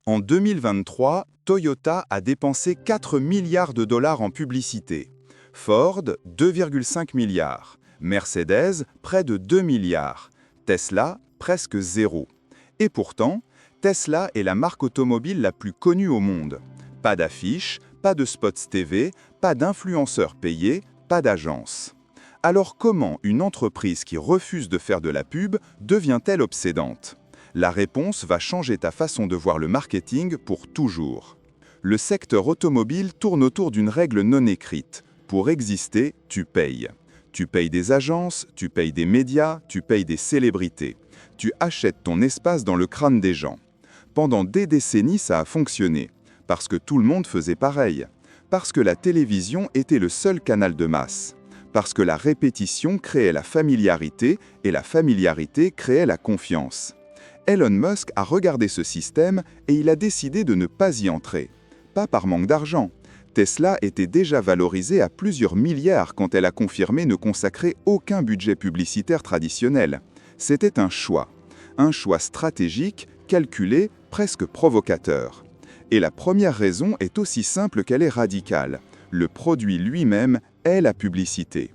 En 2023, Toyota a dépensé 4 milliards de dollars en publicité. Ford, 2,5 milliards. Mercedes, près de 2 milliards. Tesla, presque zéro. Et pourtant, Tesla est la marque automobile la plus connue au monde. Pas d'affiches, pas de spots TV, pas d'influenceurs payés, pas d'agence. Alors comment une entreprise qui refuse de faire de la pub devient-elle obsédante ? La réponse va changer ta façon de voir le marketing pour toujours. Le secteur automobile tourne autour d'une règle non écrite. Pour exister, tu payes. Tu payes des agences, tu payes des médias, tu payes des célébrités. Tu achètes ton espace dans le crâne des gens. Pendant des décennies, ça a fonctionné. Parce que tout le monde faisait pareil. Parce que la télévision était le seul canal de masse. Parce que la répétition créait la familiarité et la familiarité créait la confiance. Elon Musk a regardé ce système et il a décidé de ne pas y entrer. Pas par manque d'argent. Tesla était déjà valorisée à plusieurs milliards quand elle a confirmé ne consacrer aucun budget publicitaire traditionnel. C'était un choix stratégique, calculé, presque provocateur. Et la première raison est aussi simple qu'elle est radicale. Le produit lui-même est la publicité.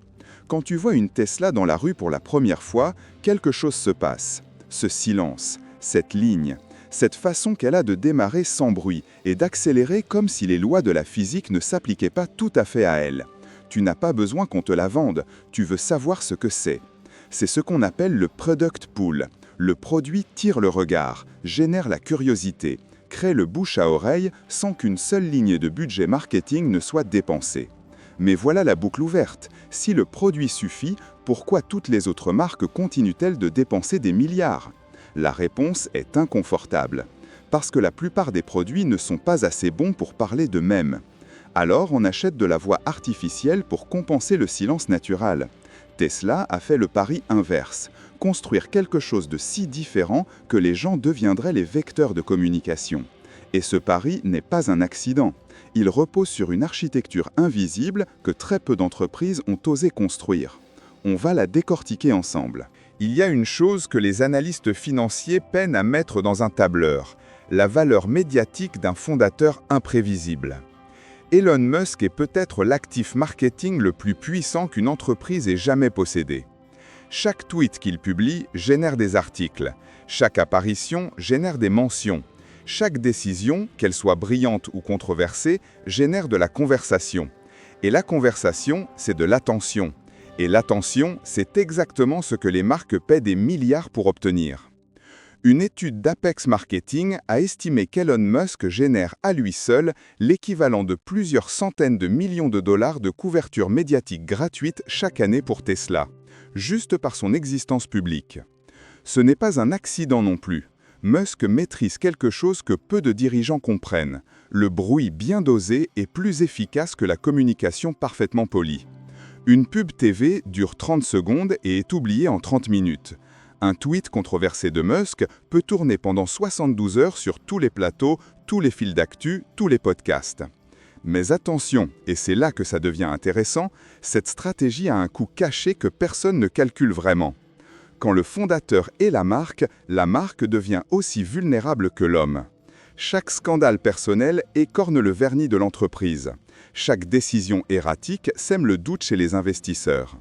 Quand tu vois une Tesla dans la rue pour la première fois, quelque chose se passe. Ce silence, cette ligne, cette façon qu'elle a de démarrer sans bruit et d'accélérer comme si les lois de la physique ne s'appliquaient pas tout à fait à elle. Tu n'as pas besoin qu'on te la vende, tu veux savoir ce que c'est. C'est ce qu'on appelle le product pull. Le produit tire le regard, génère la curiosité, crée le bouche à oreille sans qu'une seule ligne de budget marketing ne soit dépensée. Mais voilà la boucle ouverte. Si le produit suffit, pourquoi toutes les autres marques continuent-elles de dépenser des milliards ? La réponse est inconfortable. Parce que la plupart des produits ne sont pas assez bons pour parler d'eux-mêmes. Alors on achète de la voix artificielle pour compenser le silence naturel. Tesla a fait le pari inverse. Construire quelque chose de si différent que les gens deviendraient les vecteurs de communication. Et ce pari n'est pas un accident. Il repose sur une architecture invisible que très peu d'entreprises ont osé construire. On va la décortiquer ensemble. Il y a une chose que les analystes financiers peinent à mettre dans un tableur, la valeur médiatique d'un fondateur imprévisible. Elon Musk est peut-être l'actif marketing le plus puissant qu'une entreprise ait jamais possédé. Chaque tweet qu'il publie génère des articles. Chaque apparition génère des mentions. Chaque décision, qu'elle soit brillante ou controversée, génère de la conversation. Et la conversation, c'est de l'attention. Et l'attention, c'est exactement ce que les marques paient des milliards pour obtenir. Une étude d'Apex Marketing a estimé qu'Elon Musk génère à lui seul l'équivalent de plusieurs centaines de millions de dollars de couverture médiatique gratuite chaque année pour Tesla, juste par son existence publique. Ce n'est pas un accident non plus. Musk maîtrise quelque chose que peu de dirigeants comprennent. Le bruit bien dosé est plus efficace que la communication parfaitement polie. Une pub TV dure 30 secondes et est oubliée en 30 minutes. Un tweet controversé de Musk peut tourner pendant 72 heures sur tous les plateaux, tous les fils d'actu, tous les podcasts. Mais attention, et c'est là que ça devient intéressant, cette stratégie a un coût caché que personne ne calcule vraiment. Quand le fondateur est la marque devient aussi vulnérable que l'homme. Chaque scandale personnel écorne le vernis de l'entreprise. Chaque décision erratique sème le doute chez les investisseurs.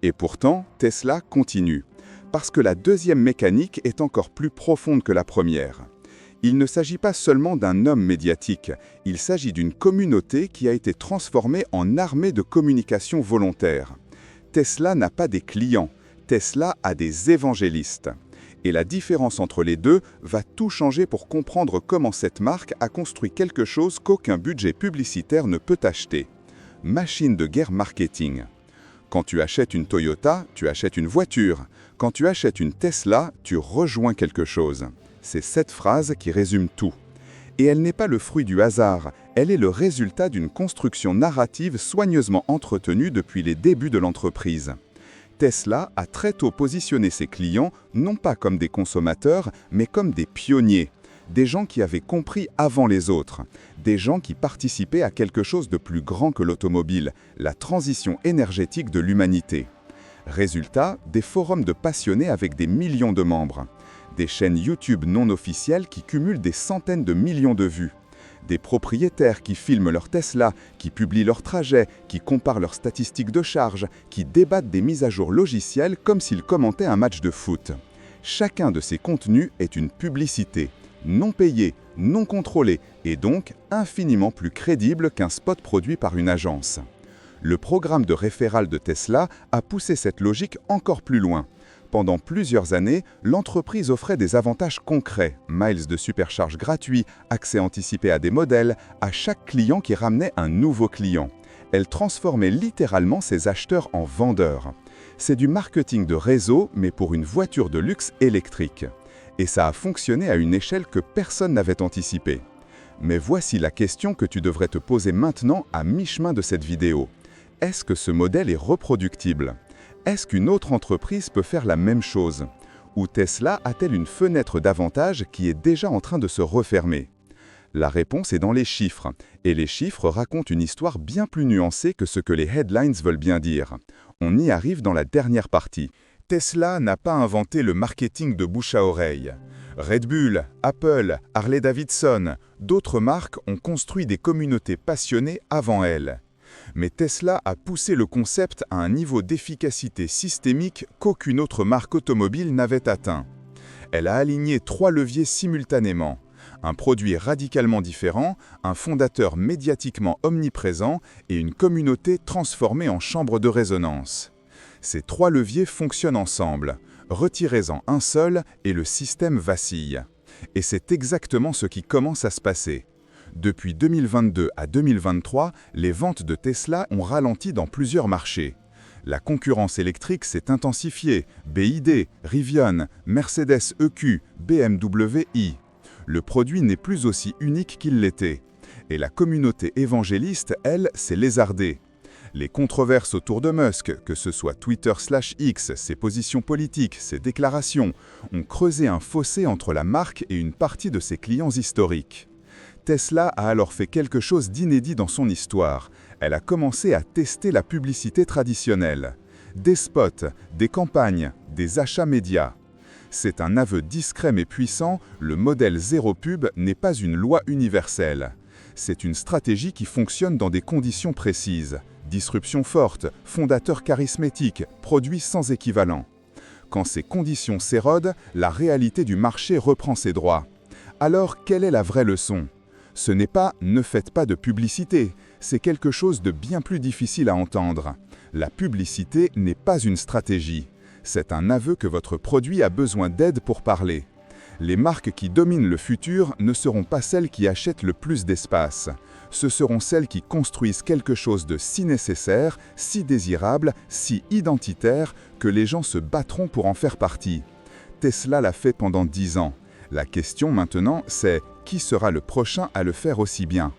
Et pourtant, Tesla continue. Parce que la deuxième mécanique est encore plus profonde que la première. Il ne s'agit pas seulement d'un homme médiatique, il s'agit d'une communauté qui a été transformée en armée de communication volontaire. Tesla n'a pas des clients, Tesla a des évangélistes. Et la différence entre les deux va tout changer pour comprendre comment cette marque a construit quelque chose qu'aucun budget publicitaire ne peut acheter. Machine de guerre marketing. Quand tu achètes une Toyota, tu achètes une voiture. Quand tu achètes une Tesla, tu rejoins quelque chose. C'est cette phrase qui résume tout. Et elle n'est pas le fruit du hasard, elle est le résultat d'une construction narrative soigneusement entretenue depuis les débuts de l'entreprise. Tesla a très tôt positionné ses clients non pas comme des consommateurs, mais comme des pionniers, des gens qui avaient compris avant les autres, des gens qui participaient à quelque chose de plus grand que l'automobile, la transition énergétique de l'humanité. Résultat, des forums de passionnés avec des millions de membres. des chaînes YouTube non officielles qui cumulent des centaines de millions de vues, des propriétaires qui filment leur Tesla, qui publient leurs trajets, qui comparent leurs statistiques de charge, qui débattent des mises à jour logicielles comme s'ils commentaient un match de foot. Chacun de ces contenus est une publicité, non payée, non contrôlée, et donc infiniment plus crédible qu'un spot produit par une agence. Le programme de référal de Tesla a poussé cette logique encore plus loin. Pendant plusieurs années, l'entreprise offrait des avantages concrets, miles de supercharge gratuits, accès anticipé à des modèles, à chaque client qui ramenait un nouveau client. Elle transformait littéralement ses acheteurs en vendeurs. C'est du marketing de réseau, mais pour une voiture de luxe électrique. Et ça a fonctionné à une échelle que personne n'avait anticipée. Mais voici la question que tu devrais te poser maintenant à mi-chemin de cette vidéo. Est-ce que ce modèle est reproductible ? Est-ce qu'une autre entreprise peut faire la même chose? Ou Tesla a-t-elle une fenêtre d'avantage qui est déjà en train de se refermer? La réponse est dans les chiffres, et les chiffres racontent une histoire bien plus nuancée que ce que les headlines veulent bien dire. On y arrive dans la dernière partie. Tesla n'a pas inventé le marketing de bouche à oreille. Red Bull, Apple, Harley-Davidson, d'autres marques ont construit des communautés passionnées avant elle. Mais Tesla a poussé le concept à un niveau d'efficacité systémique qu'aucune autre marque automobile n'avait atteint. Elle a aligné 3 leviers simultanément. Un produit radicalement différent, un fondateur médiatiquement omniprésent et une communauté transformée en chambre de résonance. Ces 3 leviers fonctionnent ensemble. Retirez-en un seul et le système vacille. Et c'est exactement ce qui commence à se passer. Depuis 2022 à 2023, les ventes de Tesla ont ralenti dans plusieurs marchés. La concurrence électrique s'est intensifiée, BYD, Rivian, Mercedes EQ, BMW i. Le produit n'est plus aussi unique qu'il l'était. Et la communauté évangéliste, elle, s'est lézardée. Les controverses autour de Musk, que ce soit Twitter/X, ses positions politiques, ses déclarations, ont creusé un fossé entre la marque et une partie de ses clients historiques. Tesla a alors fait quelque chose d'inédit dans son histoire. Elle a commencé à tester la publicité traditionnelle. Des spots, des campagnes, des achats médias. C'est un aveu discret mais puissant, le modèle zéro pub n'est pas une loi universelle. C'est une stratégie qui fonctionne dans des conditions précises. Disruption forte, fondateur charismatique, produit sans équivalent. Quand ces conditions s'érodent, la réalité du marché reprend ses droits. Alors, quelle est la vraie leçon ? Ce n'est pas « ne faites pas de publicité », c'est quelque chose de bien plus difficile à entendre. La publicité n'est pas une stratégie. C'est un aveu que votre produit a besoin d'aide pour parler. Les marques qui dominent le futur ne seront pas celles qui achètent le plus d'espace. Ce seront celles qui construisent quelque chose de si nécessaire, si désirable, si identitaire, que les gens se battront pour en faire partie. Tesla l'a fait pendant 10 ans. La question maintenant, c'est qui sera le prochain à le faire aussi bien ?